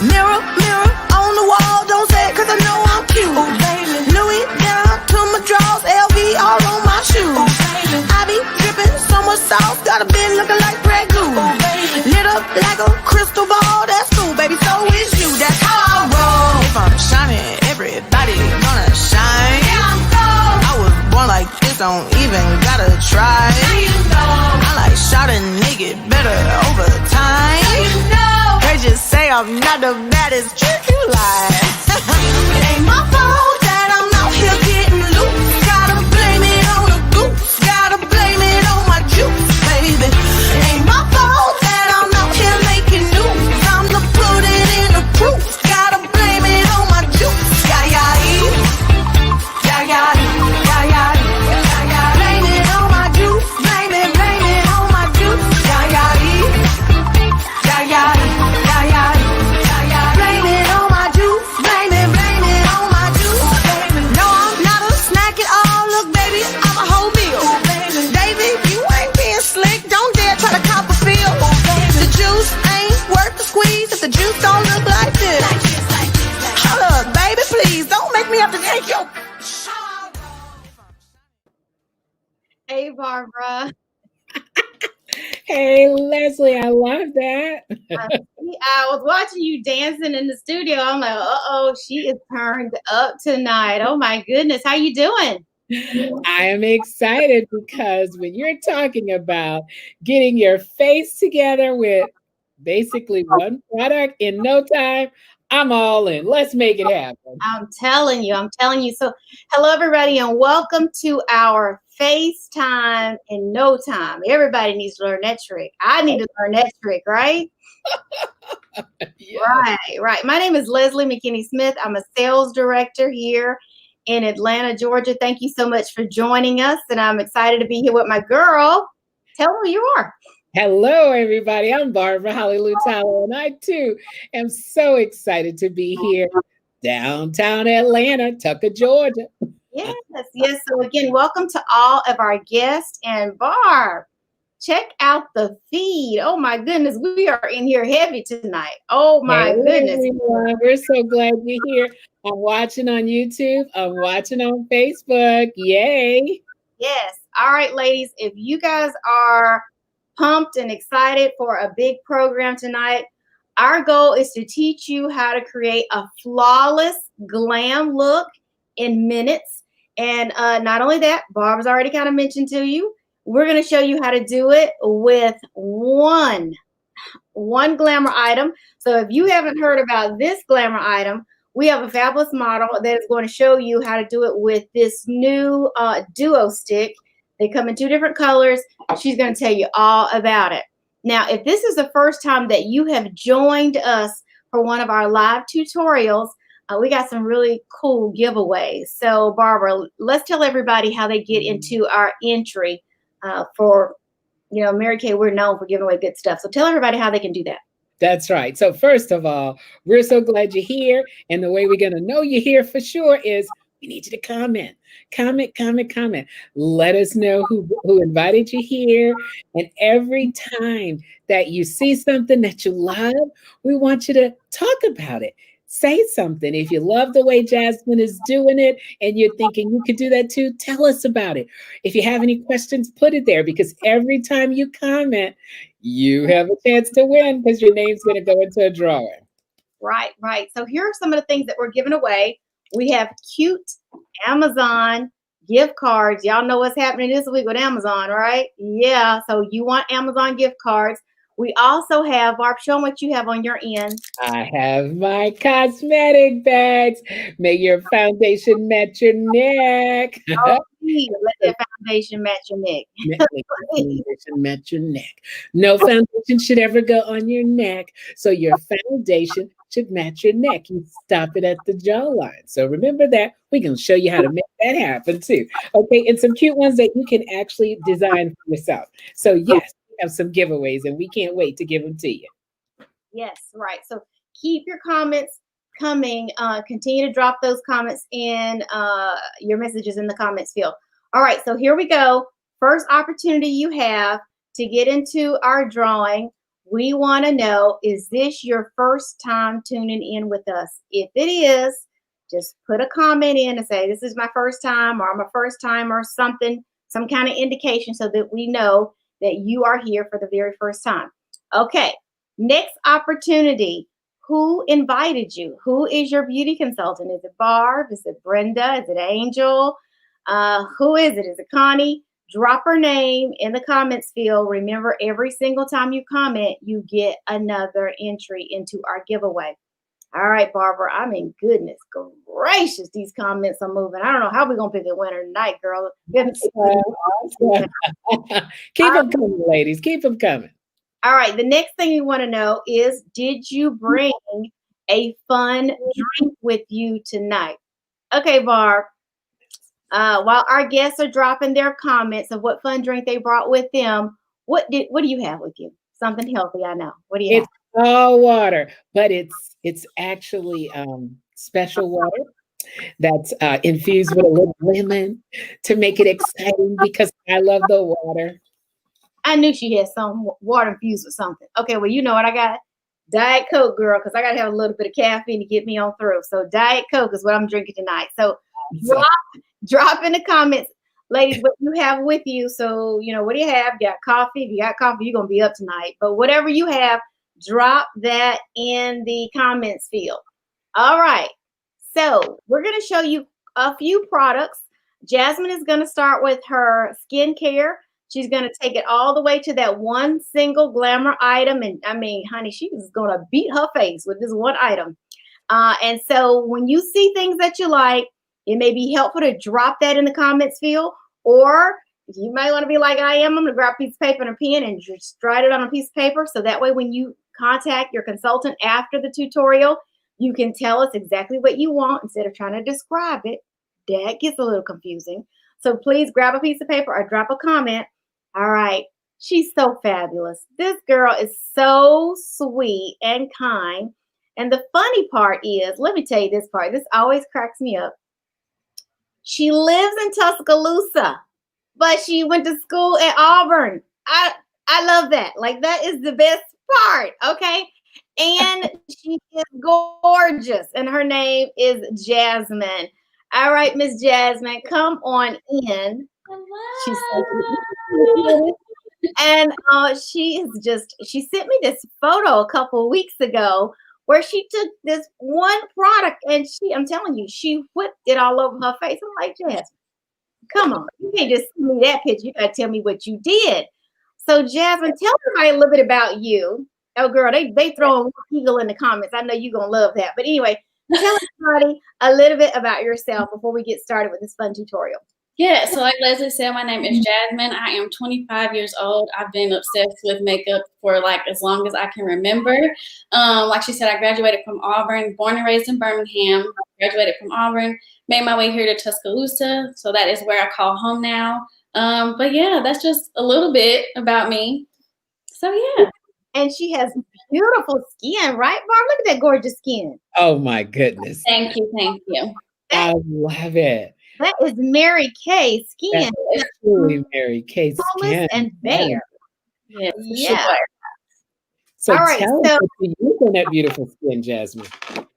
Mirror, mirror on the wall, don't say it 'cause I know I'm cute. Oh, baby. Louis down to my drawers, LV all on my shoes. Oh, baby. I be dripping so much sauce, got a bin looking like red glue. Oh, baby. Lit up like a crystal ball, that's cool, baby, so is you. That's how I roll. If I'm shining, everybody gonna shine. Yeah, I'm gold. I was born like this, don't even gotta try. Now you know. I like shot a nigga better over time. Now you know. They just say I'm not the baddest, trick you lie. It ain't my fault that I'm out here getting loose. Gotta blame it on the goose. Gotta blame it on my juice, baby. It ain't my fault that I'm out here making news. I'm to put it in the proof. Gotta blame it on my juice. Yeah, yeah, yeah, yeah, yeah, yeah, yeah. Blame it on my juice. Blame it on my juice. Yeah, yeah, yeah, yeah, yeah, yeah. Blame it on my juice. Blame it on my juice. No, I'm not a snack at all. Look, baby, I'm a whole meal. David, you ain't being slick. Don't dare try to cop a feel. The juice ain't worth the squeeze if the juice don't look like this. Hold up, baby, please don't make me have to take your. Hey, Barbara. Hey, Leslie, I love that. I was watching you dancing in the studio. I'm like, uh-oh, she is turned up tonight. Oh, my goodness. How you doing? I am excited because when you're talking about getting your face together with basically one product in no time, I'm all in. Let's make it happen. I'm telling you. So, hello, everybody, and welcome to our FaceTime in no time. Everybody needs to learn that trick. I need to learn that trick, right? Yeah. Right. My name is Leslie McKinney Smith. I'm a sales director here in Atlanta, Georgia. Thank you so much for joining us, and I'm excited to be here with my girl. Tell them who you are. Hello, everybody. I'm Barbara Holly-Lutalo, and I too am so excited to be here downtown Atlanta, Tucker, Georgia. Yes. So again, welcome to all of our guests. And Barb, check out the feed. Oh my goodness, we are in here heavy tonight. Oh my goodness. Everyone. We're so glad you're here. I'm watching on YouTube. I'm watching on Facebook. Yay. Yes. All right, ladies, if you guys are pumped and excited for a big program tonight, our goal is to teach you how to create a flawless glam look in minutes. And not only that, Barb's already kind of mentioned to you, we're going to show you how to do it with one glamour item. So if you haven't heard about this glamour item, we have a fabulous model that is going to show you how to do it with this new duo stick. They come in 2 different colors. She's going to tell you all about it. Now, if this is the first time that you have joined us for one of our live tutorials, we got some really cool giveaways. So, Barbara, let's tell everybody how they get into our entry for, Mary Kay, we're known for giving away good stuff. So tell everybody how they can do that. That's right. So first of all, we're so glad you're here. And the way we're going to know you're here for sure is we need you to comment. Comment. Let us know who invited you here. And every time that you see something that you love, we want you to talk about it. Say something. If you love the way Jasmine is doing it and you're thinking you could do that too, tell us about it. If you have any questions, put it there, because every time you comment, you have a chance to win because your name's going to go into a drawing. Right. So here are some of the things that we're giving away. We have cute Amazon gift cards. Y'all know what's happening this week with Amazon, right? Yeah. So you want Amazon gift cards. We also have, Barb, show them what you have on your end. I have my cosmetic bags. Make your foundation match your neck. Oh, let that foundation match your neck. Foundation match your neck. No foundation should ever go on your neck. So your foundation should match your neck. You stop it at the jawline. So remember that. We're going to show you how to make that happen too. Okay, and some cute ones that you can actually design for yourself. So yes, we have some giveaways and we can't wait to give them to you. Yes, right. So keep your comments coming. Continue to drop those comments in your messages in the comments field. All right, so here we go. First opportunity you have to get into our drawing. We want to know, is this your first time tuning in with us? If it is, just put a comment in and say, this is my first time, or I'm a first time, or something, some kind of indication so that we know that you are here for the very first time. Okay, next opportunity. Who invited you? Who is your beauty consultant? Is it Barb? Is it Brenda? Is it Angel? Who is it? Is it Connie? Drop her name in the comments field. Remember, every single time you comment, you get another entry into our giveaway. All right, Barbara. I mean, goodness gracious, these comments are moving. I don't know how we're going to pick a winner tonight, girl. Awesome. Keep them coming, ladies. Keep them coming. All right. The next thing you want to know is, did you bring a fun drink with you tonight? Okay, Barb. While our guests are dropping their comments of what fun drink they brought with them, what do you have with you? Something healthy, I know. What do you have? It's all water, but it's actually special water that's infused with a little lemon to make it exciting because I love the water. I knew she had some water infused with something. Okay, well, you know what I got? Diet Coke, girl, because I got to have a little bit of caffeine to get me on through. So Diet Coke is what I'm drinking tonight. So drop in the comments, ladies, what you have with you. So, what do you have? You got coffee? If you got coffee, you're going to be up tonight. But whatever you have, drop that in the comments field. All right. So we're going to show you a few products. Jasmine is going to start with her skincare. She's going to take it all the way to that one single glamour item. And I mean, honey, she is going to beat her face with this one item. And so when you see things that you like, it may be helpful to drop that in the comments field. Or you might want to be like I am. I'm going to grab a piece of paper and a pen and just write it on a piece of paper. So that way, when you contact your consultant after the tutorial, you can tell us exactly what you want instead of trying to describe it. That gets a little confusing. So please grab a piece of paper or drop a comment. All right. She's so fabulous. This girl is so sweet and kind. And the funny part is, let me tell you this part. This always cracks me up. She lives in Tuscaloosa, but she went to school at Auburn. I love that. Like, that is the best part. Okay. And she is gorgeous. And her name is Jasmine. All right, Miss Jasmine, come on in. She's so and she sent me this photo a couple of weeks ago where she took this one product and I'm telling you, she whipped it all over her face. I'm like, Jasmine, come on. You can't just send me that picture. You got to tell me what you did. So, Jasmine, tell everybody a little bit about you. Oh, girl, they throwing Eagle in the comments. I know you're going to love that. But anyway, tell everybody a little bit about yourself before we get started with this fun tutorial. Yeah, so like Leslie said, my name is Jasmine. I am 25 years old. I've been obsessed with makeup for like as long as I can remember. Like she said, I graduated from Auburn, born and raised in Birmingham. Graduated from Auburn, made my way here to Tuscaloosa. So that is where I call home now. But yeah, that's just a little bit about me. So yeah. And she has beautiful skin, right, Barb? Look at that gorgeous skin. Oh my goodness. Thank you. Thank you. I love it. That is Mary Kay skin. That is truly Mary Kay skin. And bare. Yeah. Yeah. So all right, tell us what you use on that beautiful skin, Jasmine.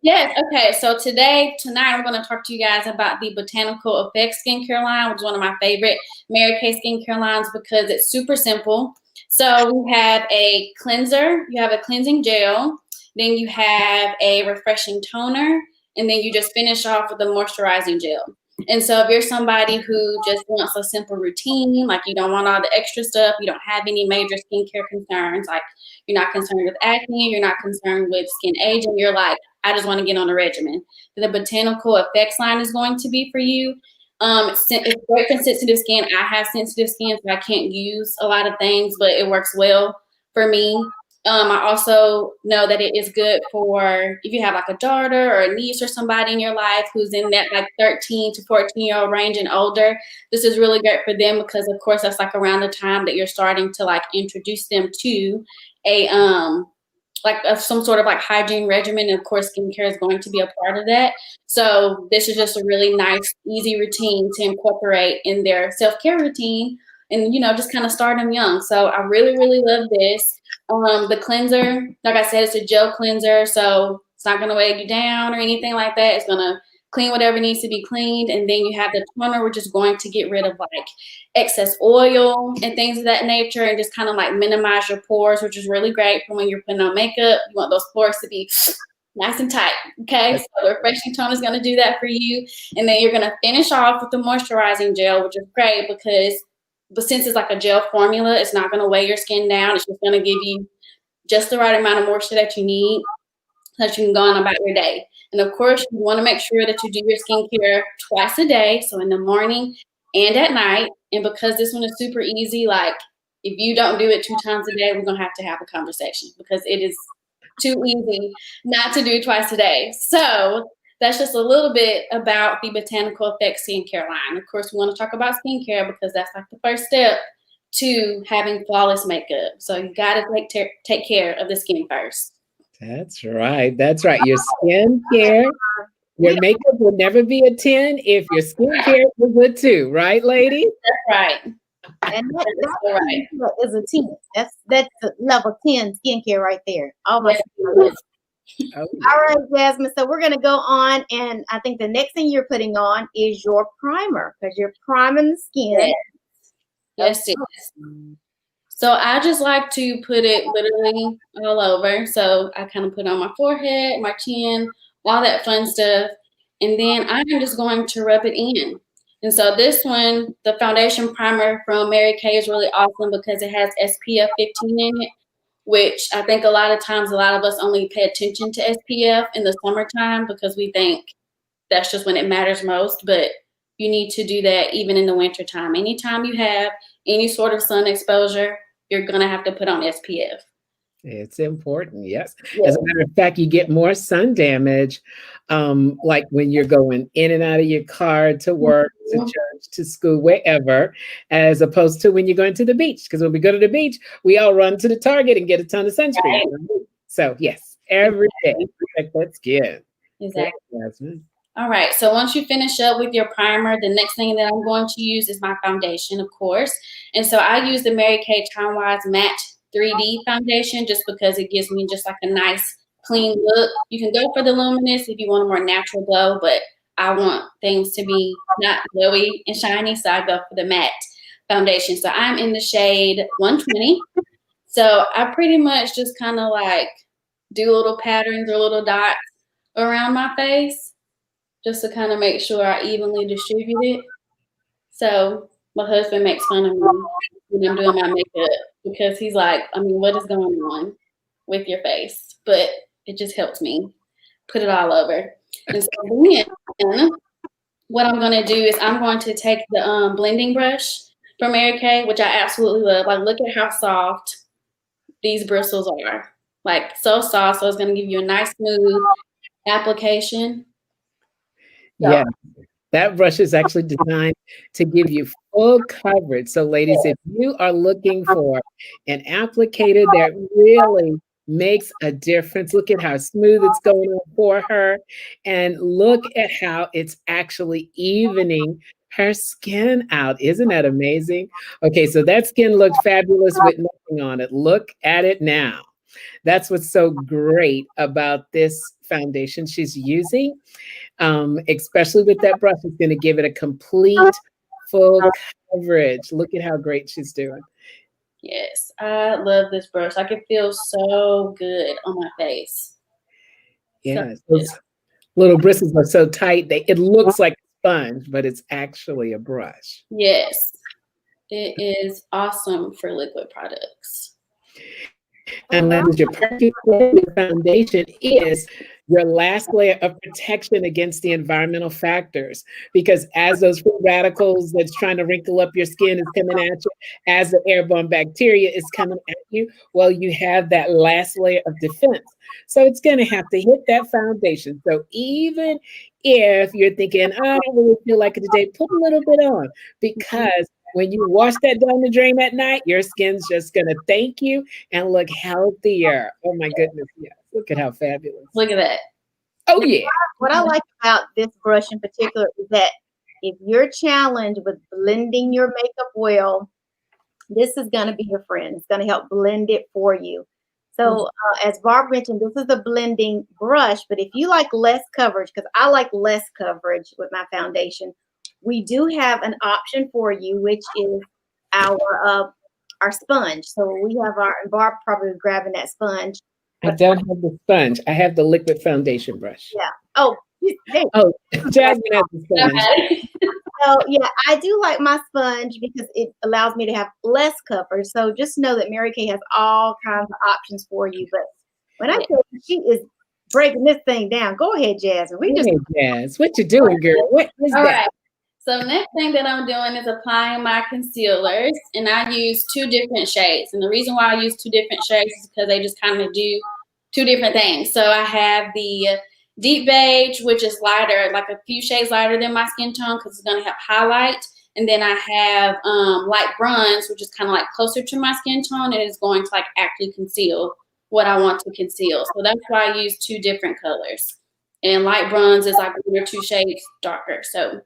Yes. Okay. So tonight, I'm going to talk to you guys about the Botanical Effects skincare line, which is one of my favorite Mary Kay skincare lines because it's super simple. So we have a cleanser, you have a cleansing gel, then you have a refreshing toner, and then you just finish off with a moisturizing gel. And so if you're somebody who just wants a simple routine, like you don't want all the extra stuff, you don't have any major skincare concerns, like you're not concerned with acne, you're not concerned with skin aging, you're like, I just want to get on a regimen. The Botanical Effects line is going to be for you. It's great for sensitive skin. I have sensitive skin, so I can't use a lot of things, but it works well for me. I also know that it is good for if you have like a daughter or a niece or somebody in your life who's in that like 13 to 14-year-old range and older. This is really great for them because, of course, that's like around the time that you're starting to like introduce them to a some sort of like hygiene regimen. And of course, skincare is going to be a part of that. So this is just a really nice, easy routine to incorporate in their self-care routine and, just kind of start them young. So I really, really love this. The cleanser, like I said, it's a gel cleanser, so it's not going to weigh you down or anything like that. It's going to clean whatever needs to be cleaned. And then you have the toner, which is going to get rid of like excess oil and things of that nature and just kind of like minimize your pores, which is really great for when you're putting on makeup. You want those pores to be nice and tight. Okay, so the refreshing toner is going to do that for you. And then you're going to finish off with the moisturizing gel, which is great but since it's like a gel formula, it's not going to weigh your skin down. It's just going to give you just the right amount of moisture that you need so that you can go on about your day. And of course, you want to make sure that you do your skincare twice a day, so in the morning and at night. And because this one is super easy, like if you don't do it 2 times a day, we're going to have a conversation because it is too easy not to do twice a day. So that's just a little bit about the Botanical Effects skincare line. Of course, we want to talk about skincare because that's like the first step to having flawless makeup. So you got to take care of the skin first. That's right. That's right. Your skincare, your makeup will never be a 10 if your skincare is a 2, right, ladies? That's right. And that is a 10. That's a level 10 skincare right there. Oh my goodness. Oh, All right, Jasmine. So we're gonna go on, and I think the next thing you're putting on is your primer because you're priming the skin. Yes, yes. So I just like to put it literally all over. So I kind of put it on my forehead, my chin, all that fun stuff. And then I'm just going to rub it in. And so this one, the foundation primer from Mary Kay is really awesome because it has SPF 15 in it, which I think a lot of times, a lot of us only pay attention to SPF in the summertime because we think that's just when it matters most. But you need to do that even in the wintertime. Anytime you have any sort of sun exposure, you're going to have to put on SPF. it's important, yes. As a matter of fact, you get more sun damage, like when you're going in and out of your car to work, to church, to school, wherever, as opposed to when you're going to the beach. Because when we go to the beach, we all run to the Target and get a ton of sunscreen. Right. So yes, every day, protect that skin. Exactly. All right, so once you finish up with your primer, the next thing that I'm going to use is my foundation, of course. And so I use the Mary Kay Time Wise Matte 3D foundation just because it gives me just like a nice, clean look. You can go for the luminous if you want a more natural glow, but I want things to be not glowy and shiny, so I go for the matte foundation. So I'm in the shade 120. So I pretty much just kind of like do little patterns or little dots around my face, just to kind of make sure I evenly distribute it. So my husband makes fun of me when I'm doing my makeup because he's like, I mean, what is going on with your face? But it just helps me put it all over. And so then what I'm going to do is I'm going to take the blending brush from Mary Kay, which I absolutely love. Like, look at how soft these bristles are. Like, so soft. So it's going to give you a nice, smooth application. So. Yeah, that brush is actually designed to give you full coverage. So ladies, if you are looking for an applicator that really makes a difference, look at how smooth it's going on for her. And look at how it's actually evening her skin out. Isn't that amazing? Okay, so that skin looked fabulous with nothing on it. Look at it now. That's what's so great about this foundation she's using. Especially with that brush, it's going to give it a complete, full coverage. Look at how great she's doing. Yes, I love this brush. Like, it feels so good on my face. Yeah, those little bristles are so tight. It looks like a sponge, but it's actually a brush. Yes, it is awesome for liquid products. And that is your perfect foundation is your last layer of protection against the environmental factors. Because as those free radicals that's trying to wrinkle up your skin is coming at you, as the airborne bacteria is coming at you, well, you have that last layer of defense. So it's going to have to hit that foundation. So even if you're thinking, oh, I don't really feel like it today, put a little bit on, because when you wash that down the drain at night, your skin's just going to thank you and look healthier. Oh my goodness. Yeah. Look at how fabulous. Look at that. Oh yeah. What I like about this brush in particular is that if you're challenged with blending your makeup well, this is going to be your friend. It's going to help blend it for you. So as Barb mentioned, this is a blending brush, but if you like less coverage, because I like less coverage with my foundation, we do have an option for you, which is our sponge. So we have and Barb probably grabbing that sponge. I don't have the sponge. I have the liquid foundation brush. Yeah. Oh, hey. Oh, Jasmine has the sponge. Okay. So yeah, I do like my sponge because it allows me to have less coverage. So just know that Mary Kay has all kinds of options for you. But when I tell you she is breaking this thing down, go ahead, Jasmine. Hey, Jazz, what you doing, girl? What is All that? right. So next thing that I'm doing is applying my concealers, and I use 2 different shades. And the reason why I use 2 different shades is because they just kind of do 2 different things. So I have the deep beige, which is lighter, like a few shades lighter than my skin tone because it's going to have highlight. And then I have light bronze, which is kind of like closer to my skin tone, and it's going to like actually conceal what I want to conceal. So that's why I use 2 different colors. And light bronze is like 1 or 2 shades darker. So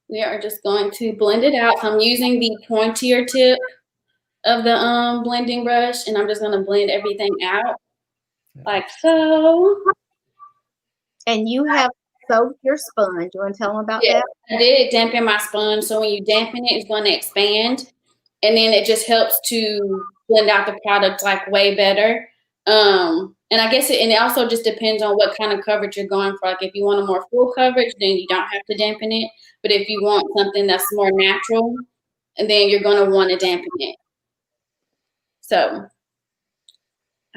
we are just going to blend it out. So I'm using the pointier tip of the blending brush, and I'm just going to blend everything out like so. And you have soaked your sponge. You want to tell them about that? I did dampen my sponge. So when you dampen it, it's going to expand, and then it just helps to blend out the product like way better. And I guess it also just depends on what kind of coverage you're going for. Like if you want a more full coverage, then you don't have to dampen it. But if you want something that's more natural, and then you're going to want to dampen it. So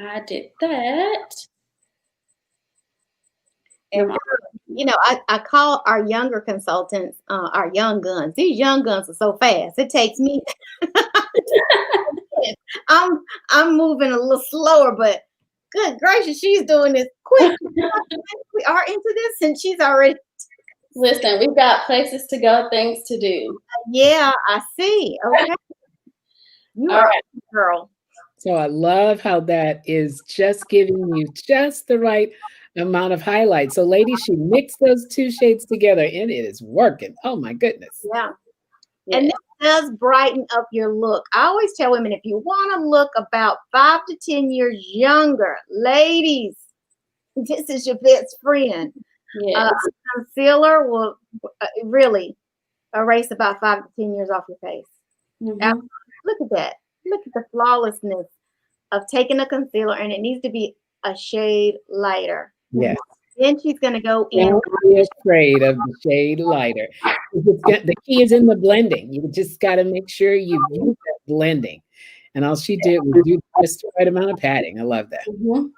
I did that. And you know, I call our younger consultants our young guns. These young guns are so fast. It takes me. I'm moving a little slower, but good gracious, she's doing this quick. We are into this, and she's already. Listen, we've got places to go, things to do. Yeah, I see. Okay, you are right, girl. So I love how that is just giving you just the right amount of highlight. So ladies, she mixed those 2 shades together and it is working. Oh my goodness. Yeah. And this does brighten up your look. I always tell women, if you want to look about 5 to 10 years younger, ladies, this is your best friend. Yes. Concealer will really erase about 5 to 10 years off your face. Mm-hmm. Look at that. Look at the flawlessness of taking a concealer, and it needs to be a shade lighter. Yes. Then she's going to go in. Don't be afraid of the shade lighter. The key is in the blending. You just got to make sure you use that blending. And all she did was do just the right amount of padding. I love that. Mm-hmm.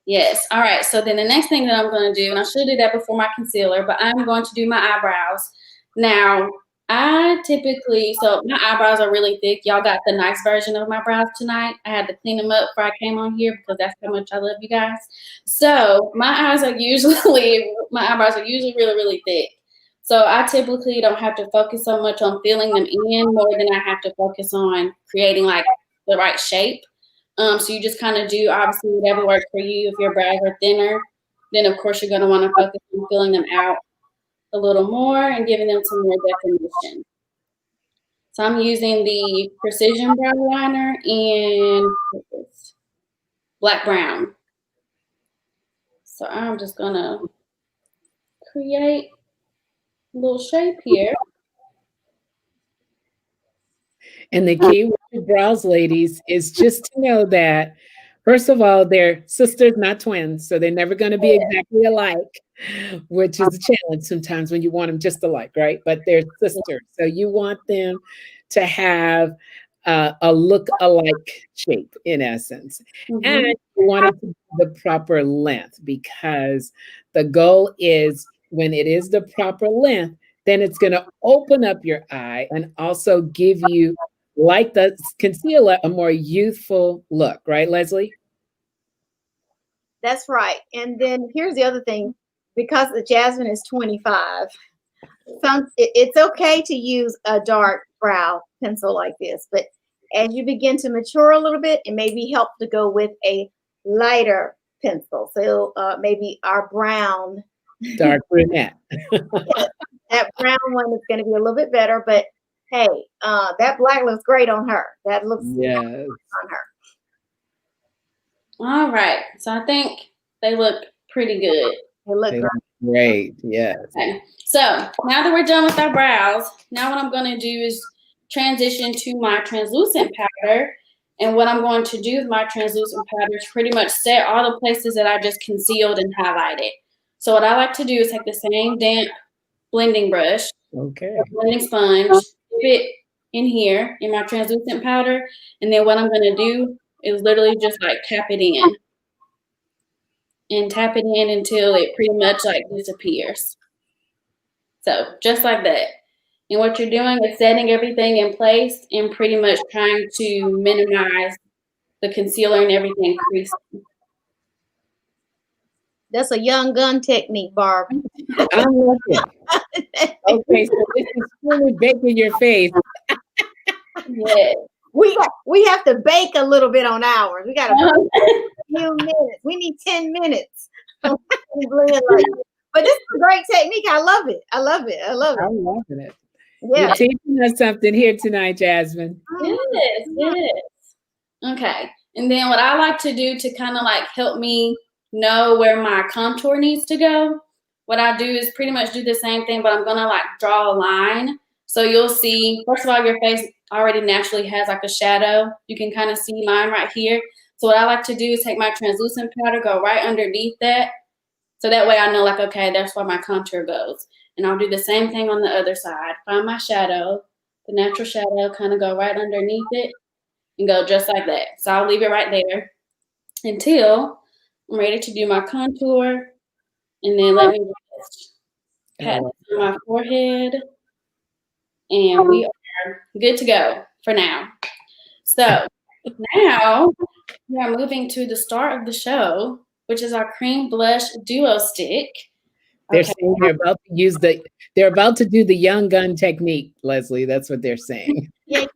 Yes. All right. So then the next thing that I'm going to do, and I should do that before my concealer, but I'm going to do my eyebrows. Now, so my eyebrows are really thick. Y'all got the nice version of my brows tonight. I had to clean them up before I came on here because that's how much I love you guys. So my eyebrows are usually really, really thick. So I typically don't have to focus so much on filling them in more than I have to focus on creating like the right shape. So you just kind of do obviously whatever works for you. If your brows are thinner, then of course you're going to want to focus on filling them out a little more and giving them some more definition. So I'm using the Precision Brow Liner in black brown. So I'm just going to create a little shape here. And the key with your brows, ladies, is just to know that, first of all, they're sisters, not twins. So they're never going to be exactly alike, which is a challenge sometimes when you want them just alike, right? But they're sisters. So you want them to have a look-alike shape, in essence. Mm-hmm. And you want it to be the proper length, because the goal is when it is the proper length, then it's going to open up your eye and also give you, like the concealer, a more youthful look, right, Leslie? That's right. And then here's the other thing, because the Jasmine is 25, it's okay to use a dark brow pencil like this, but as you begin to mature a little bit, it may be helpful to go with a lighter pencil. So maybe our brown. Dark brunette. That brown one is going to be a little bit better, but hey, that black looks great on her. That looks yes. on her. All right. So I think they look pretty good. They look They great. look great. Yes. Okay. So now that we're done with our brows, now what I'm going to do is transition to my translucent powder. And what I'm going to do with my translucent powder is pretty much set all the places that I just concealed and highlighted. So what I like to do is take the same damp blending brush, Okay. blending sponge, dip it in here in my translucent powder. And then what I'm going to do is literally just like tap it in. And tap it in until it pretty much like disappears. So just like that. And what you're doing is setting everything in place and pretty much trying to minimize the concealer and everything creasing. That's a young gun technique, Barb. I'm looking. Okay, so this is fully baking your face. Yeah. We have to bake a little bit on ours. We got a few minutes. We need 10 minutes. But this is a great technique. I love it. I love it. I love it. I'm loving it. Yeah. You're teaching us something here tonight, Jasmine. Yes, yes. Okay. And then what I like to do to kind of like help me know where my contour needs to go, what I do is pretty much do the same thing, but I'm going to like draw a line. So you'll see, first of all, your face already naturally has like a shadow. You can kind of see mine right here. So what I like to do is take my translucent powder, go right underneath that. So that way I know like, okay, that's where my contour goes. And I'll do the same thing on the other side. Find my shadow, the natural shadow, kind of go right underneath it and go just like that. So I'll leave it right there until I'm ready to do my contour. And then let me just pat this on my forehead. And we are good to go for now. So now we are moving to the start of the show, which is our cream blush duo stick. They're saying they're about to do the young gun technique, Leslie. That's what they're saying. Yeah.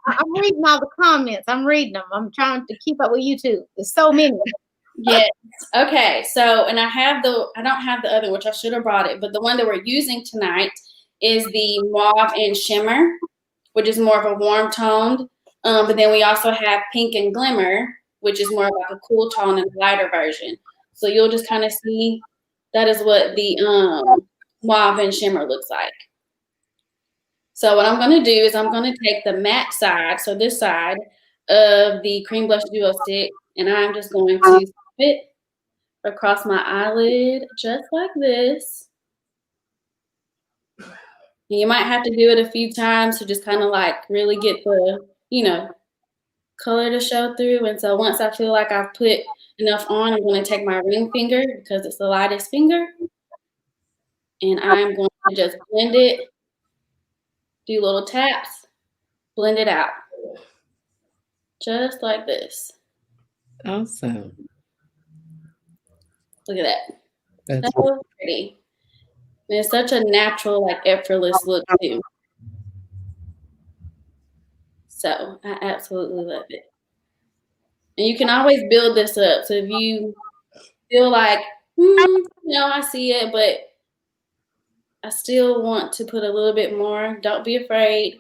I'm reading all the comments. I'm reading them. I'm trying to keep up with YouTube. There's so many. Yes. Okay. So, and I don't have the other, which I should have brought it, but the one that we're using tonight is the mauve and shimmer, which is more of a warm toned. But then we also have pink and glimmer, which is more like a cool tone and lighter version. So you'll just kind of see that is what the mauve and shimmer looks like. So what I'm going to do is I'm going to take the matte side, so this side of the cream blush duo stick, and I'm just going to fit across my eyelid just like this. And you might have to do it a few times to just kind of like really get the, color to show through. And so once I feel like I've put enough on, I'm going to take my ring finger because it's the lightest finger. And I'm going to just blend it, do little taps, blend it out. Just like this. Awesome. Look at that. That's so pretty. And it's such a natural, like effortless look too. So I absolutely love it. And you can always build this up. So if you feel like, I see it, but I still want to put a little bit more, don't be afraid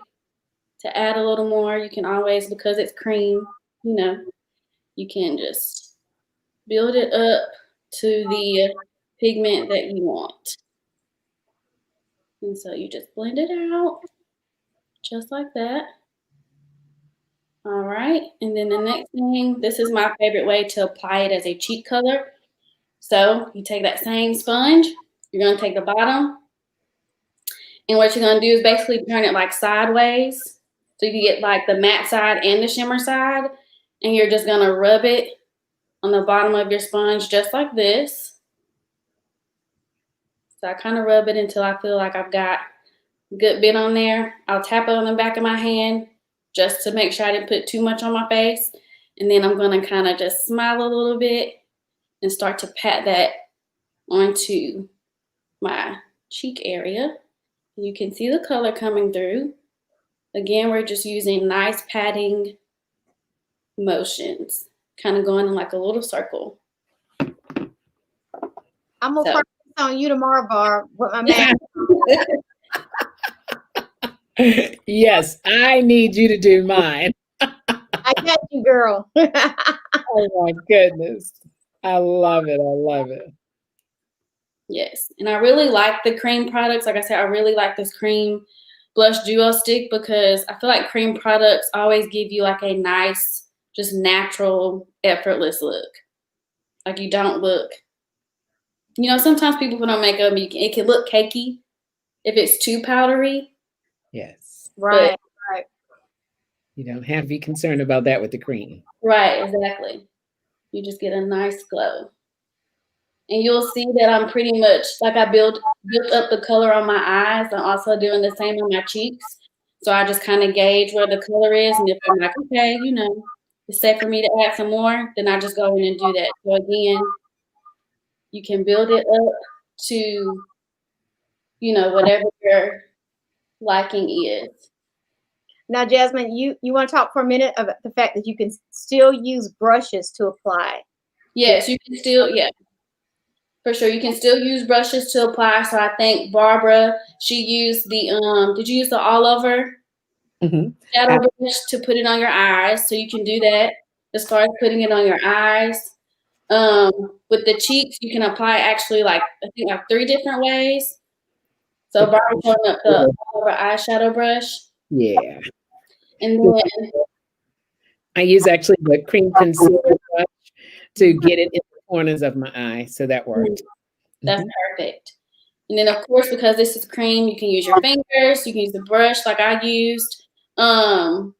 to add a little more. You can always, because it's cream, you can just build it up to the pigment that you want. And so you just blend it out just like that. All right, and then the next thing, this is my favorite way to apply it as a cheek color. So you take that same sponge, you're gonna take the bottom, and what you're gonna do is basically turn it like sideways. So you can get like the matte side and the shimmer side, and you're just gonna rub it on the bottom of your sponge just like this. So I kind of rub it until I feel like I've got a good bit on there. I'll tap it on the back of my hand just to make sure I didn't put too much on my face. And then I'm going to kind of just smile a little bit and start to pat that onto my cheek area. You can see the color coming through. Again, we're just using nice patting motions, kind of going in like a little circle. I'm going to focus on you tomorrow, Barb, with my man. Yes, I need you to do mine. I got you, girl. Oh my goodness. I love it. I love it. Yes. And I really like the cream products. Like I said, I really like this cream blush duo stick because I feel like cream products always give you like a nice, just natural, effortless look. Like you don't look, you know, sometimes people put on makeup, it can look cakey if it's too powdery. Yes. Right. Right. You don't have to be concerned about that with the cream. Right, exactly. You just get a nice glow. And you'll see that I'm pretty much like I built up the color on my eyes. I'm also doing the same on my cheeks. So I just kind of gauge where the color is. And if I'm like, okay, you know, it's safe for me to add some more, then I just go in and do that. So again, you can build it up to, you know, whatever your liking is. Now, Jasmine, you want to talk for a minute about the fact that you can still use brushes to apply. Yes, you can still, yeah. For sure, you can still use brushes to apply. So I think Barbara, she used the did you use the all over shadow brush to put it on your eyes? So you can do that as far as putting it on your eyes. With the cheeks, you can apply actually like I think like 3 different ways. So Barbara showing up the all over eyeshadow brush. Yeah. And then I use actually the cream concealer brush to get it in the corners of my eye. So that worked. that's perfect. And then of course, because this is cream, you can use your fingers, you can use the brush like I used. So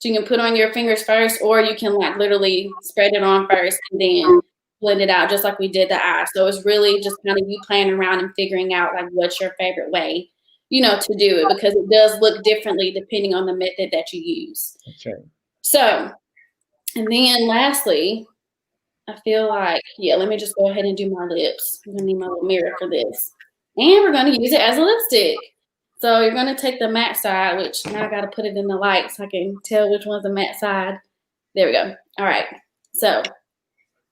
you can put on your fingers first, or you can like literally spread it on first and then blend it out just like we did the eyes. So it's really just kind of you playing around and figuring out like what's your favorite way, you know, to do it because it does look differently depending on the method that you use. That's right. So, and then lastly, I feel like, yeah, let me just go ahead and do my lips. I'm gonna need my little mirror for this. And we're gonna use it as a lipstick. So you're gonna take the matte side, which now I gotta put it in the light so I can tell which one's the matte side. There we go. All right. So,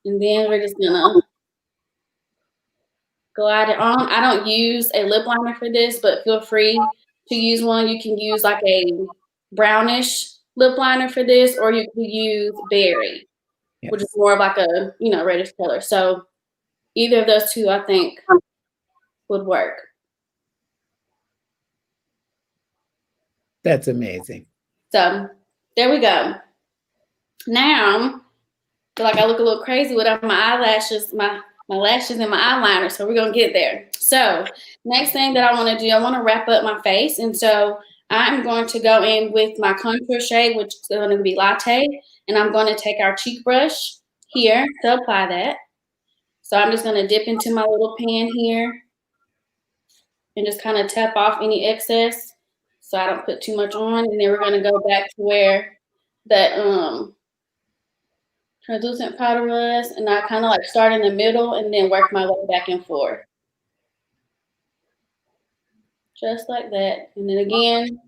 and then we're just gonna glide it on. I don't use a lip liner for this, but feel free to use one. You can use like a brownish lip liner for this, or you can use berry, which is more of like a, you know, reddish color. So either of those two, I think, would work. That's amazing. So there we go. Now, I feel like I look a little crazy without my eyelashes, my lashes and my eyeliner. So we're gonna get there. So next thing that I want to do, I want to wrap up my face, and so I'm going to go in with my contour shade, which is going to be Latte, and I'm going to take our cheek brush here to apply that. So I'm just going to dip into my little pan here and just kind of tap off any excess so I don't put too much on. And then we're going to go back to where that translucent powder was, and I kind of like start in the middle and then work my way back and forth. Just like that. And then again,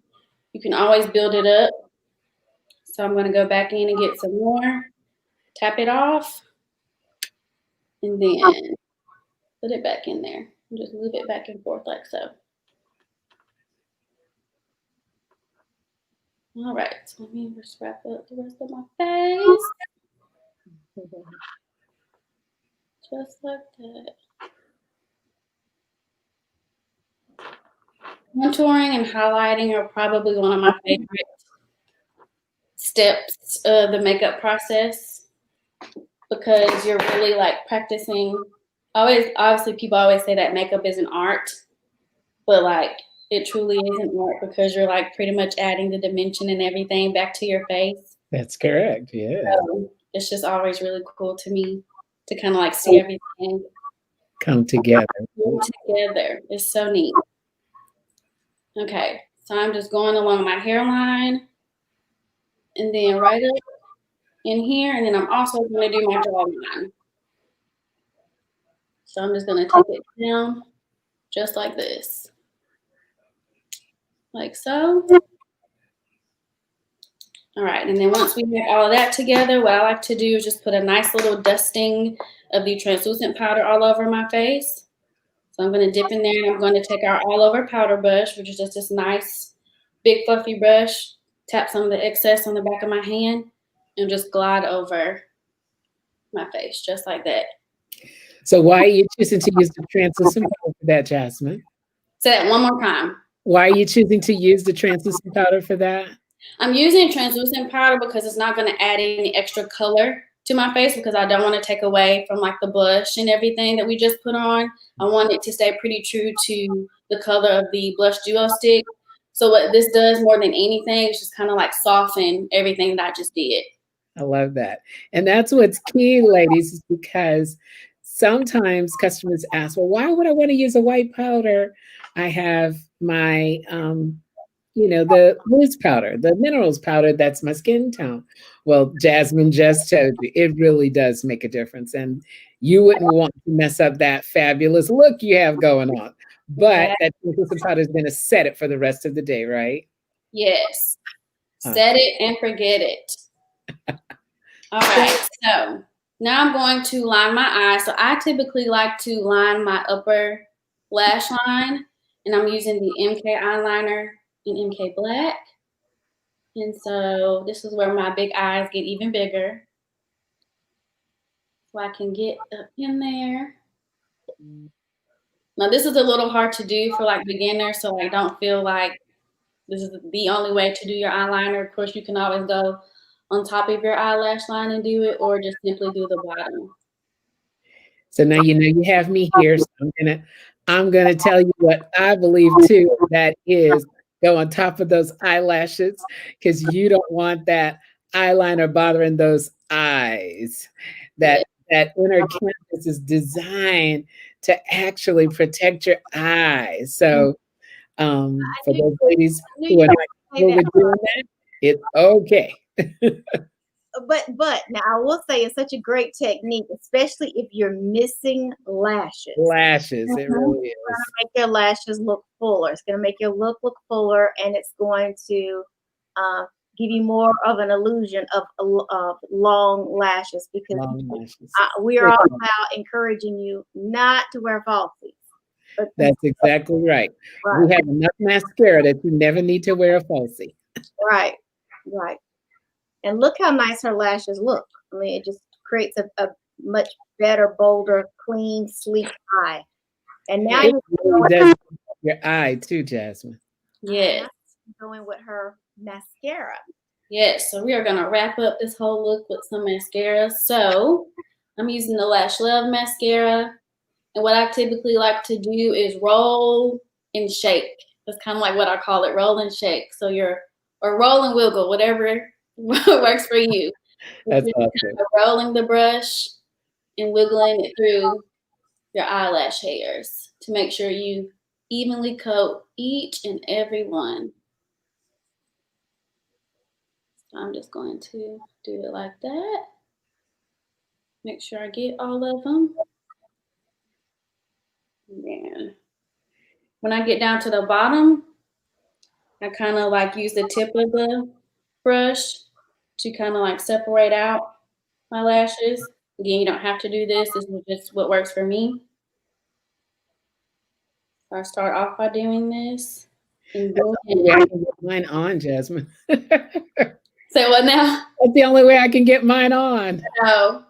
you can always build it up. So I'm going to go back in and get some more, tap it off, and then put it back in there. And just move it back and forth like so. All right, so let me just wrap up the rest of my face. Just like that. Contouring and highlighting are probably one of my favorite steps of the makeup process because you're really like practicing. Obviously, people always say that makeup is an art, but like it truly is an art because you're like pretty much adding the dimension and everything back to your face. That's correct. Yeah. So it's just always really cool to me to kind of like see everything come together. It's so neat. Okay, so I'm just going along my hairline and then right up in here, and then I'm also going to do my jawline. So I'm just going to take it down just like this. Like so. All right, and then once we have all of that together, what I like to do is just put a nice little dusting of the translucent powder all over my face. So I'm going to dip in there, and I'm going to take our all-over powder brush, which is just this nice, big, fluffy brush, tap some of the excess on the back of my hand, and just glide over my face, just like that. So why are you choosing to use the translucent powder for that, Jasmine? Say that one more time. Why are you choosing to use the translucent powder for that? I'm using translucent powder because it's not going to add any extra color to my face, because I don't want to take away from like the blush and everything that we just put on. I want it to stay pretty true to the color of the blush duo stick. So what this does more than anything is just kind of like soften everything that I just did. I love that. And that's what's key, ladies, is because sometimes customers ask, well, why would I want to use a white powder? I have my, the loose powder, the minerals powder, that's my skin tone. Well, Jasmine just told you, it really does make a difference. And you wouldn't want to mess up that fabulous look you have going on. But that translucent powder is going to set it for the rest of the day, right? Yes. Set it and forget it. All right. So now I'm going to line my eyes. So I typically like to line my upper lash line, and I'm using the MK eyeliner in MK Black. And so this is where my big eyes get even bigger. So I can get up in there. Now this is a little hard to do for like beginners, so I don't feel like this is the only way to do your eyeliner. Of course, you can always go on top of your eyelash line and do it, or just simply do the bottom. So now you have me here. So I'm gonna tell you what I believe too. That is, go on top of those eyelashes, because you don't want that eyeliner bothering those eyes. That inner canvas is designed to actually protect your eyes. So for those ladies who are not comfortable with doing that, it's okay. But now I will say it's such a great technique, especially if you're missing lashes. Lashes, it really is. It's going to make your lashes look fuller. It's going to make your look fuller, and it's going to give you more of an illusion of long lashes, because we are all about encouraging you not to wear falsies. That's exactly right. We have enough mascara that you never need to wear a falsie. Right. And look how nice her lashes look. I mean, it just creates a much better, bolder, clean, sleek eye. And now it really does your eye too, Jasmine. Yes. Going with her mascara. Yes. So we are going to wrap up this whole look with some mascara. So I'm using the Lash Love mascara. And what I typically like to do is roll and shake. That's kind of like what I call it, roll and shake. So or roll and wiggle, whatever works for you. That's awesome. Kind of rolling the brush and wiggling it through your eyelash hairs to make sure you evenly coat each and every one. So I'm just going to do it like that. Make sure I get all of them. And then when I get down to the bottom, I kind of like use the tip of the brush to kind of like separate out my lashes. Again, you don't have to do this. This is just what works for me. So I start off by doing this. And go ahead. I can get mine on, Jasmine. Say what now? That's the only way I can get mine on. No.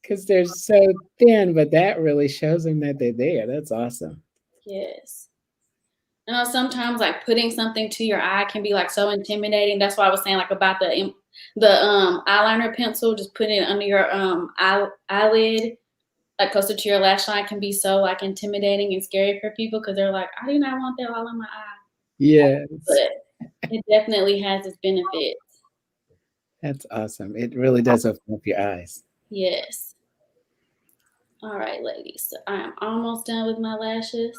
Because they're so thin, but that really shows them that they're there. That's awesome. Yes. I know sometimes like putting something to your eye can be like so intimidating. That's why I was saying like about the eyeliner pencil, just putting it under your eyelid, like closer to your lash line, can be so like intimidating and scary for people, because they're like, I do not want that all in my eye. Yes. But it definitely has its benefits. That's awesome. It really does open up your eyes. Yes. All right, ladies. So I am almost done with my lashes.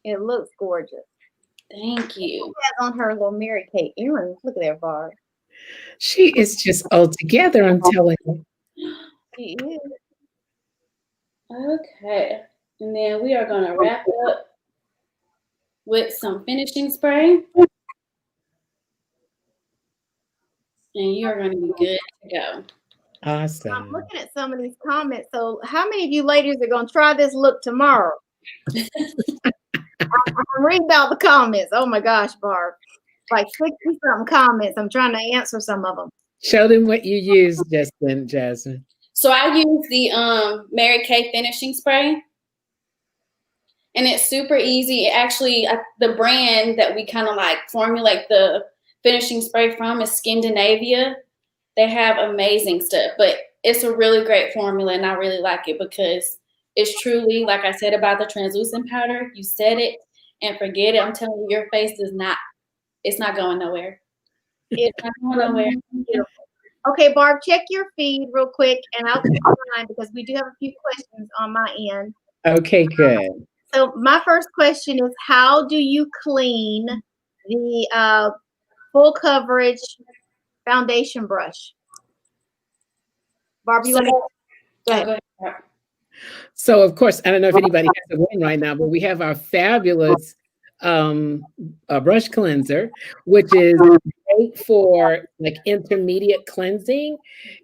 It looks gorgeous. Thank you. She has on her little Mary Kate earrings. Look at that, Barb. She is just all together, I'm telling you. She is. Okay. And then we are going to wrap up with some finishing spray. And you are going to be good to go. Awesome. I'm looking at some of these comments. So how many of you ladies are going to try this look tomorrow? I'm reading all the comments. Oh my gosh, Barb. Like 60-something comments. I'm trying to answer some of them. Show them what you use, Jasmine. So I use the Mary Kay finishing spray, and it's super easy. It actually, the brand that we kind of like formulate the finishing spray from is Scandinavia. They have amazing stuff, but it's a really great formula, and I really like it because it's truly, like I said about the translucent powder, you set it and forget it. I'm telling you, your face does not, it's not going nowhere. It's not going nowhere. Okay, Barb, check your feed real quick, and I'll check mine because we do have a few questions on my end. Okay, good. So my first question is, how do you clean the full coverage foundation brush? Barb, you want to go ahead? Go ahead. So, of course, I don't know if anybody has a win right now, but we have our fabulous brush cleanser, which is great for like intermediate cleansing.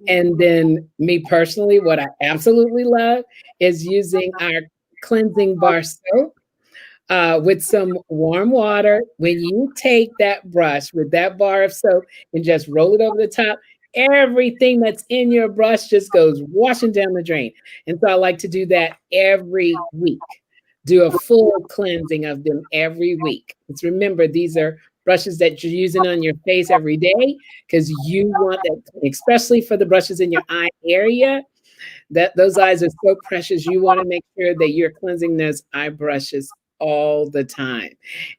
And then me personally, what I absolutely love is using our cleansing bar soap with some warm water. When you take that brush with that bar of soap and just roll it over the top, everything that's in your brush just goes washing down the drain. And so I like to do that every week. Do a full cleansing of them every week. Let's remember, these are brushes that you're using on your face every day because you want that, especially for the brushes in your eye area. That those eyes are so precious. You want to make sure that you're cleansing those eye brushes all the time.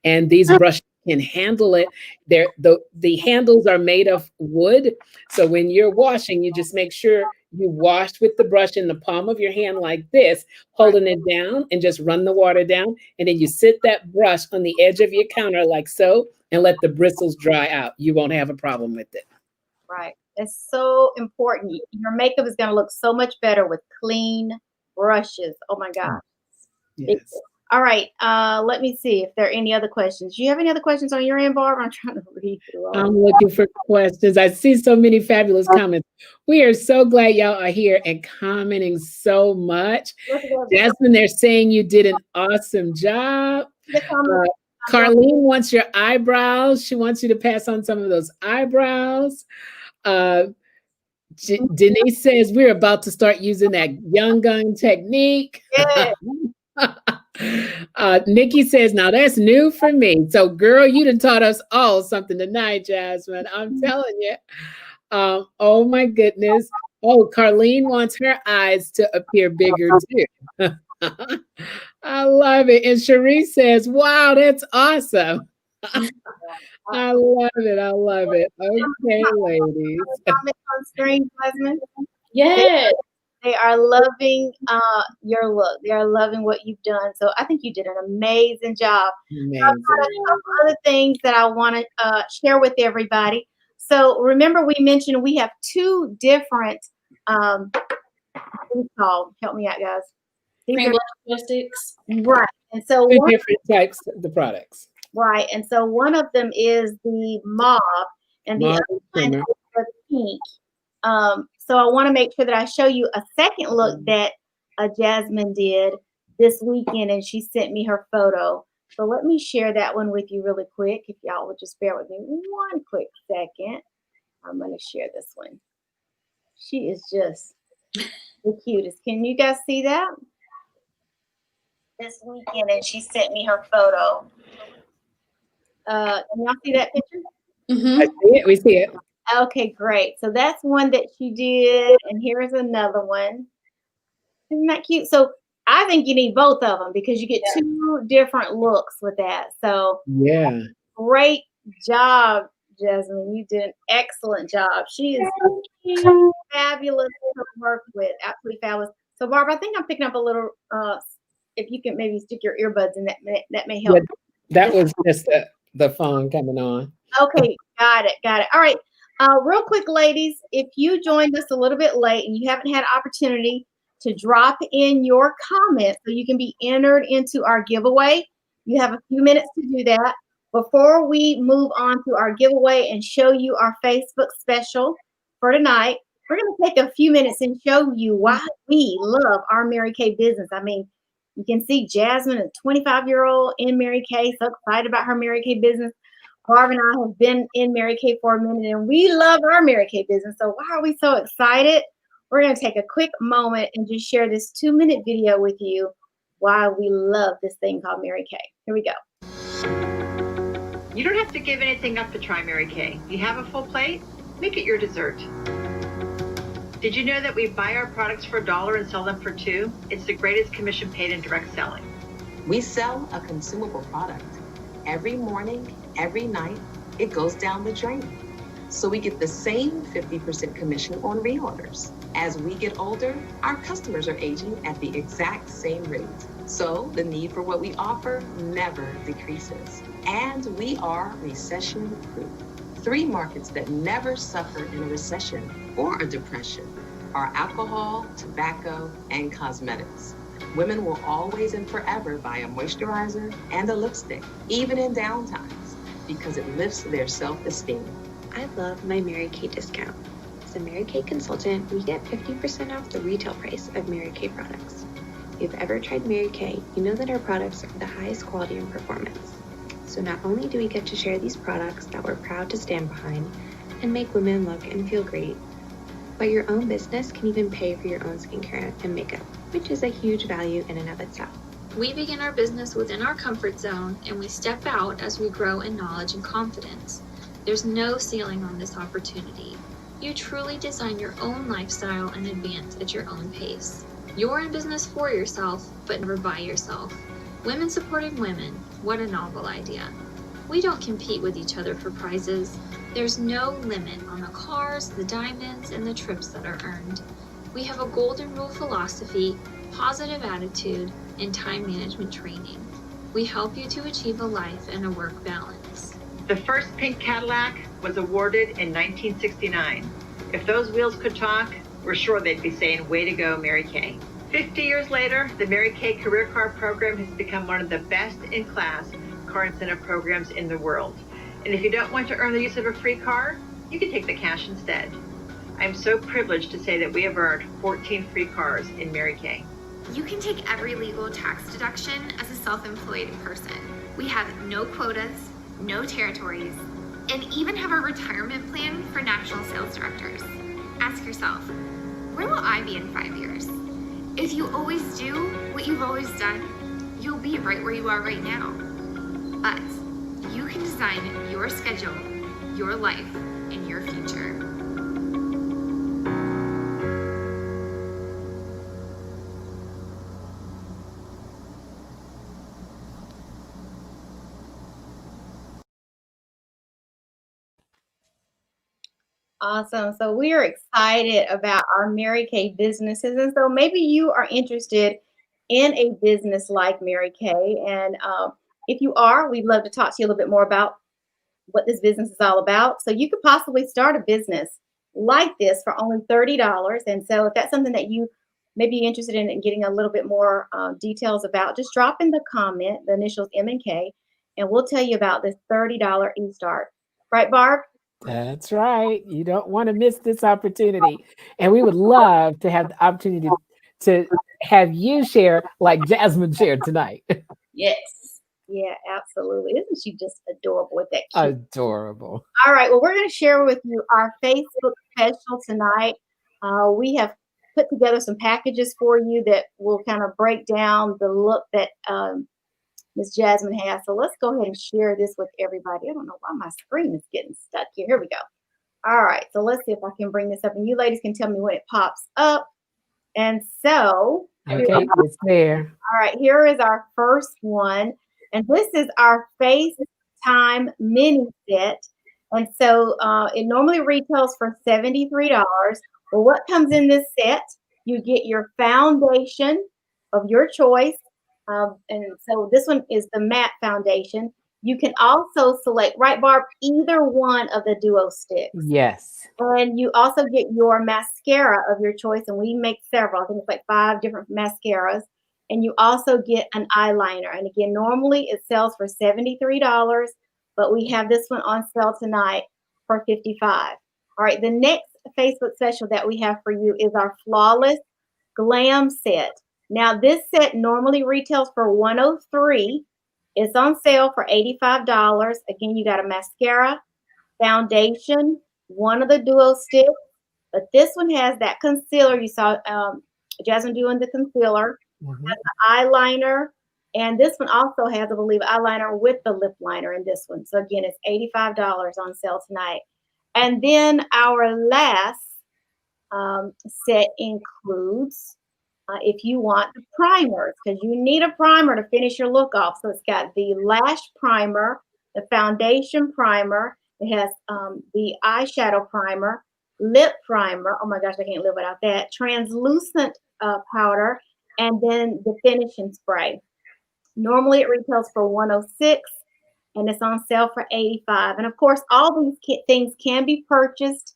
And these brushes can handle it. The handles are made of wood. So when you're washing, you just make sure you wash with the brush in the palm of your hand like this, holding it down and just run the water down. And then you sit that brush on the edge of your counter like so and let the bristles dry out. You won't have a problem with it. Right. It's so important. Your makeup is going to look so much better with clean brushes. Oh my God. Yes. All right. Let me see if there are any other questions. Do you have any other questions on your end, Barb? I'm trying to read through all. I'm looking for questions. I see so many fabulous comments. We are so glad y'all are here and commenting so much. Jasmine, they're saying you did an awesome job. Carlene wants your eyebrows. She wants you to pass on some of those eyebrows. Denise says we're about to start using that young gun technique. Yeah. Nikki says, now that's new for me. So girl, you done taught us all something tonight, Jasmine. I'm telling you. Oh my goodness. Oh, Carlene wants her eyes to appear bigger too. I love it. And Cherie says, wow, that's awesome. I love it. I love it. Okay, ladies. Comment on screen, Jasmine. Yes. They are loving your look. They are loving what you've done. So I think you did an amazing job. Amazing. I've got a couple other things that I want to share with everybody. So remember, we mentioned we have two different, what's it called? Help me out, guys. Cream blush sticks. Right. And so Two different types of the products. Right. And so one of them is the mauve and the other one is the pink. So I want to make sure that I show you a second look that Jasmine did this weekend, and she sent me her photo. So let me share that one with you really quick. If y'all would just bear with me one quick second. I'm going to share this one. She is just the cutest. Can you guys see that? This weekend, and she sent me her photo. Can y'all see that picture? I see it. We see it. Okay, great. So that's one that she did, and here's another one. Isn't that cute? So I think you need both of them because you get two different looks with that. So yeah, great job, Jasmine. You did an excellent job. She is fabulous to work with. Absolutely fabulous. So Barb, I think I'm picking up a little. If you can maybe stick your earbuds in, that may help. Yeah, that was just the phone coming on. Okay, got it. All right. Real quick, ladies, if you joined us a little bit late and you haven't had opportunity to drop in your comments so you can be entered into our giveaway, you have a few minutes to do that. Before we move on to our giveaway and show you our Facebook special for tonight, we're going to take a few minutes and show you why we love our Mary Kay business. I mean, you can see Jasmine, a 25-year-old in Mary Kay, so excited about her Mary Kay business. Barb and I have been in Mary Kay for a minute, and we love our Mary Kay business. So why are we so excited? We're going to take a quick moment and just share this 2-minute video with you why we love this thing called Mary Kay. Here we go. You don't have to give anything up to try Mary Kay. You have a full plate? Make it your dessert. Did you know that we buy our products for $1 and sell them for $2? It's the greatest commission paid in direct selling. We sell a consumable product. Every morning, every night, it goes down the drain. So we get the same 50% commission on reorders. As we get older, our customers are aging at the exact same rate. So the need for what we offer never decreases. And we are recession-proof. 3 markets that never suffer in a recession or a depression are alcohol, tobacco, and cosmetics. Women will always and forever buy a moisturizer and a lipstick, even in downtimes, because it lifts their self-esteem. I love my Mary Kay discount. As a Mary Kay consultant, we get 50% off the retail price of Mary Kay products. If you've ever tried Mary Kay, you know that our products are the highest quality and performance. So not only do we get to share these products that we're proud to stand behind and make women look and feel great, but your own business can even pay for your own skincare and makeup, which is a huge value in and of itself. We begin our business within our comfort zone, and we step out as we grow in knowledge and confidence. There's no ceiling on this opportunity. You truly design your own lifestyle and advance at your own pace. You're in business for yourself, but never by yourself. Women supporting women, what a novel idea. We don't compete with each other for prizes. There's no limit on the cars, the diamonds, and the trips that are earned. We have a golden rule philosophy, positive attitude, and time management training. We help you to achieve a life and a work balance. The first pink Cadillac was awarded in 1969. If those wheels could talk, we're sure they'd be saying, way to go, Mary Kay. 50 years later, the Mary Kay Career Car Program has become one of the best in class car incentive programs in the world. And if you don't want to earn the use of a free car, you can take the cash instead. I'm so privileged to say that we have earned 14 free cars in Mary Kay. You can take every legal tax deduction as a self-employed person. We have no quotas, no territories, and even have a retirement plan for national sales directors. Ask yourself, where will I be in 5 years? If you always do what you've always done, you'll be right where you are right now. But you can design your schedule, your life, and your future. Awesome. So we are excited about our Mary Kay businesses. And so maybe you are interested in a business like Mary Kay. And if you are, we'd love to talk to you a little bit more about what this business is all about. So you could possibly start a business like this for only $30. And so if that's something that you may be interested in getting a little bit more details about, just drop in the comment, the initials M and K, and we'll tell you about this $30 e-start. Right, Barb? That's right. You don't want to miss this opportunity. And we would love to have the opportunity to have you share like Jasmine shared tonight. Yes. Yeah, absolutely. Isn't she just adorable with that cute? Adorable. All right. Well, we're going to share with you our Facebook special tonight. We have put together some packages for you that will kind of break down the look that Miss Jasmine has. So let's go ahead and share this with everybody. I don't know why my screen is getting stuck here. Here we go. All right. So let's see if I can bring this up, and you ladies can tell me when it pops up. And so, okay, it's there. All right. Here is our first one. And this is our FaceTime mini set. And so it normally retails for $73. Well, what comes in this set? You get your foundation of your choice. And so this one is the matte foundation. You can also select, right, Barb, either one of the duo sticks. Yes. And you also get your mascara of your choice. And we make several. I think it's like 5 different mascaras. And you also get an eyeliner. And again, normally it sells for $73, but we have this one on sale tonight for $55. All right, the next Facebook special that we have for you is our Flawless Glam set. Now, this set normally retails for $103, It's on sale for $85. Again, you got a mascara, foundation, one of the duo sticks, but this one has that concealer. You saw Jasmine doing the concealer, Mhm. eyeliner, and this one also has, I believe, eyeliner with the lip liner in this one. So again, it's $85 on sale tonight. And then our last set includes, if you want the primers, because you need a primer to finish your look off. So it's got the lash primer, the foundation primer, it has the eyeshadow primer, lip primer. Oh my gosh, I can't live without that. Translucent powder, and then the finishing spray. Normally it retails for $106 and it's on sale for $85. And of course, all these things can be purchased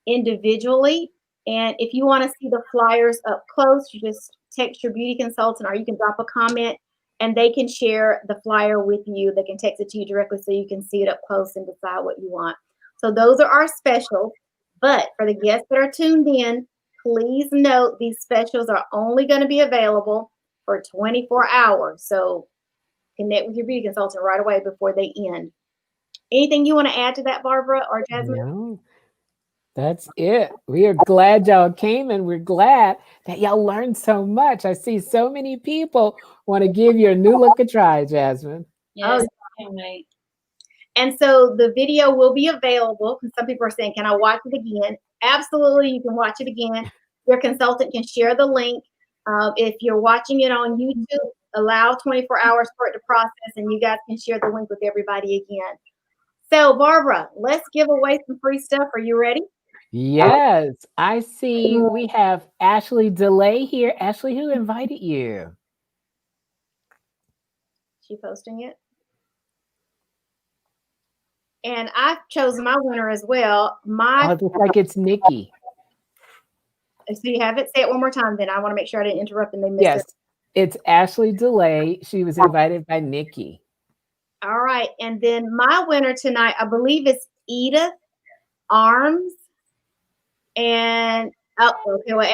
individually. And if you want to see the flyers up close, you just text your beauty consultant or you can drop a comment and they can share the flyer with you. They can text it to you directly so you can see it up close and decide what you want. So those are our specials. But for the guests that are tuned in, please note these specials are only going to be available for 24 hours. So connect with your beauty consultant right away before they end. Anything you want to add to that, Barbara or Jasmine? No, that's it. We are glad y'all came and we're glad that y'all learned so much. I see so many people want to give your new look a try, Jasmine. Yes, can't wait. And so the video will be available because some people are saying, can I watch it again? Absolutely, you can watch it again. Your consultant can share the link. If you're watching it on YouTube, allow 24 hours for it to process and you guys can share the link with everybody again. So Barbara, let's give away some free stuff. Are you ready? Yes, I see we have Ashley Delay here. Ashley, who invited you? She posting it. And I've chosen my winner as well. Oh, it looks like it's Nikki. So you have it? Say it one more time then. I want to make sure I didn't interrupt and they missed Yes, it. it's Ashley Delay. She was invited by Nikki. All right. And then my winner tonight, I believe it's Edith Arms. And okay, well,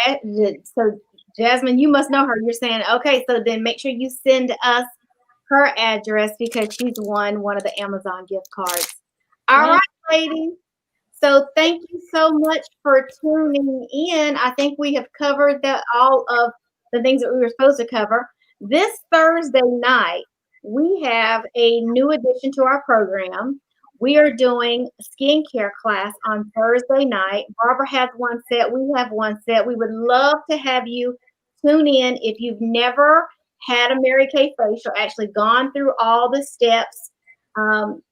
so Jasmine, you must know her. You're saying, okay, so then make sure you send us her address because she's won one of the Amazon gift cards. All right, ladies. So thank you so much for tuning in. I think we have covered all of the things that we were supposed to cover. This Thursday night, we have a new addition to our program. We are doing skincare class on Thursday night. Barbara has one set. We have one set. We would love to have you tune in if you've never had a Mary Kay facial, actually gone through all the steps.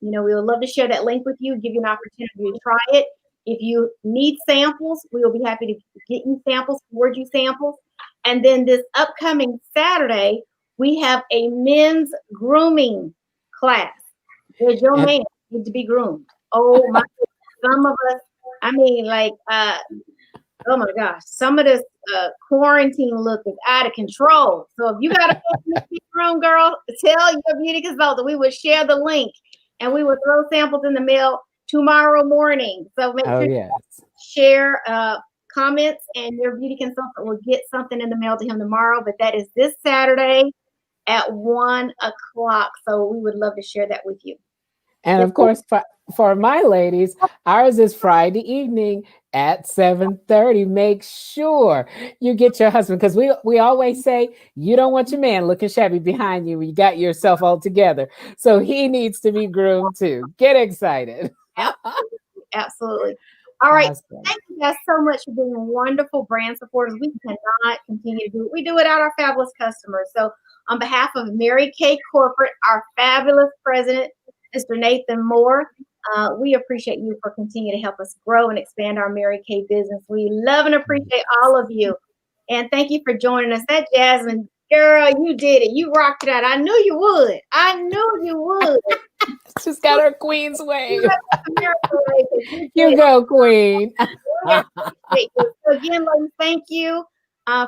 We would love to share that link with you, give you an opportunity to try it. If you need samples, we will be happy to get you samples, forward you samples. And then this upcoming Saturday, we have a men's grooming class. Does your man need to be groomed? Oh my, some of us, I mean, like, oh my gosh, some of this quarantine look is out of control. So if you got a room, girl, tell your beauty consultant. We would share the link and we would throw samples in the mail tomorrow morning. So make sure you share comments and your beauty consultant will get something in the mail to him tomorrow. But that is this Saturday at 1 o'clock. So we would love to share that with you. And of course, for my ladies, ours is Friday evening at 7:30. Make sure you get your husband, because we always say you don't want your man looking shabby behind you when you got yourself all together. So he needs to be groomed too. Get excited. Absolutely. All right. Awesome. Thank you guys so much for being wonderful brand supporters. We cannot continue to do it. We do without our fabulous customers. So on behalf of Mary Kay Corporate, our fabulous president, Mr. Nathan Moore, we appreciate you for continuing to help us grow and expand our Mary Kay business. We love and appreciate all of you. And thank you for joining us. That Jasmine, girl, you did it. You rocked it out. I knew you would. I knew you would. She's got her queen's wave. You go, queen. So again, ladies, thank you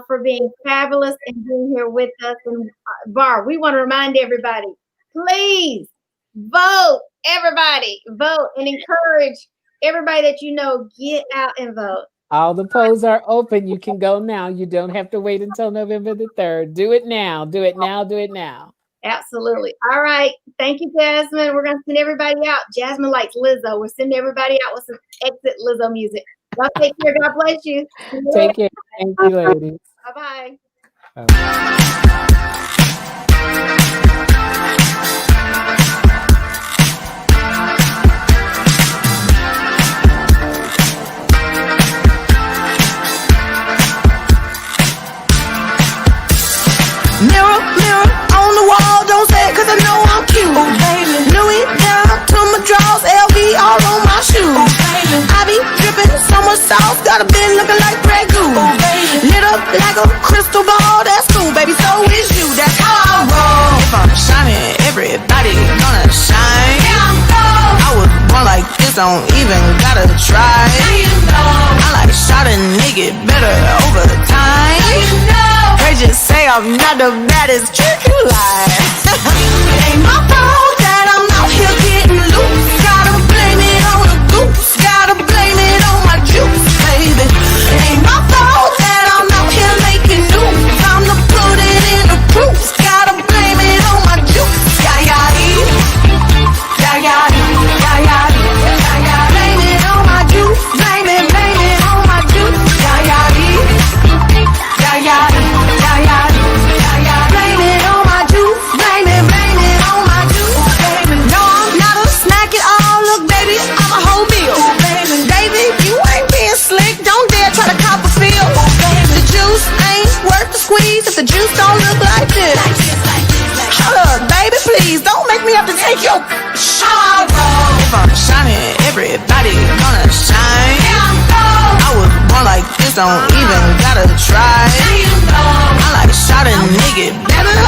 for being fabulous and being here with us. And Barb, we want to remind everybody, please vote. Everybody vote and encourage everybody that you know, get out and vote. All the polls are open. You can go now. You don't have to wait until November the 3rd. Do it now. Do it now. Do it now. Absolutely. All right. Thank you, Jasmine. We're going to send everybody out. Jasmine likes Lizzo. We're sending everybody out with some exit Lizzo music. Y'all take care. God bless you. Take care. Thank you, ladies. Bye-bye. Mirror, mirror on the wall, don't say it 'cause I know I'm cute. Oh, baby. Louis down to my drawers, LV all on my shoes. Oh, baby. I be dripping so much sauce, got a bit looking like Grey Goose. Oh, baby. Lit up like a crystal ball, that's cool, baby, so is you, that's how I roll. If I'm shining, everybody gonna shine. Yeah, I'm gold. I was born like this, don't even gotta try. Now you know. I like shot a nigga better over time. Now you know. They just say I'm not the baddest trick you like. It ain't my fault that I'm out here getting loose. Gotta blame it on the goose. Gotta blame it on my juice, baby. It ain't my fault that I'm out here making news. I'm to put it in the proofs. Gotta blame it on my juice. Yeah. Blame it on my juice. Blame it on my juice. If the juice don't look like this, hold up, baby, please don't make me have to take your shower. If I'm shining, everybody gonna shine. I was born like this, don't even gotta try. I like shot a nigga better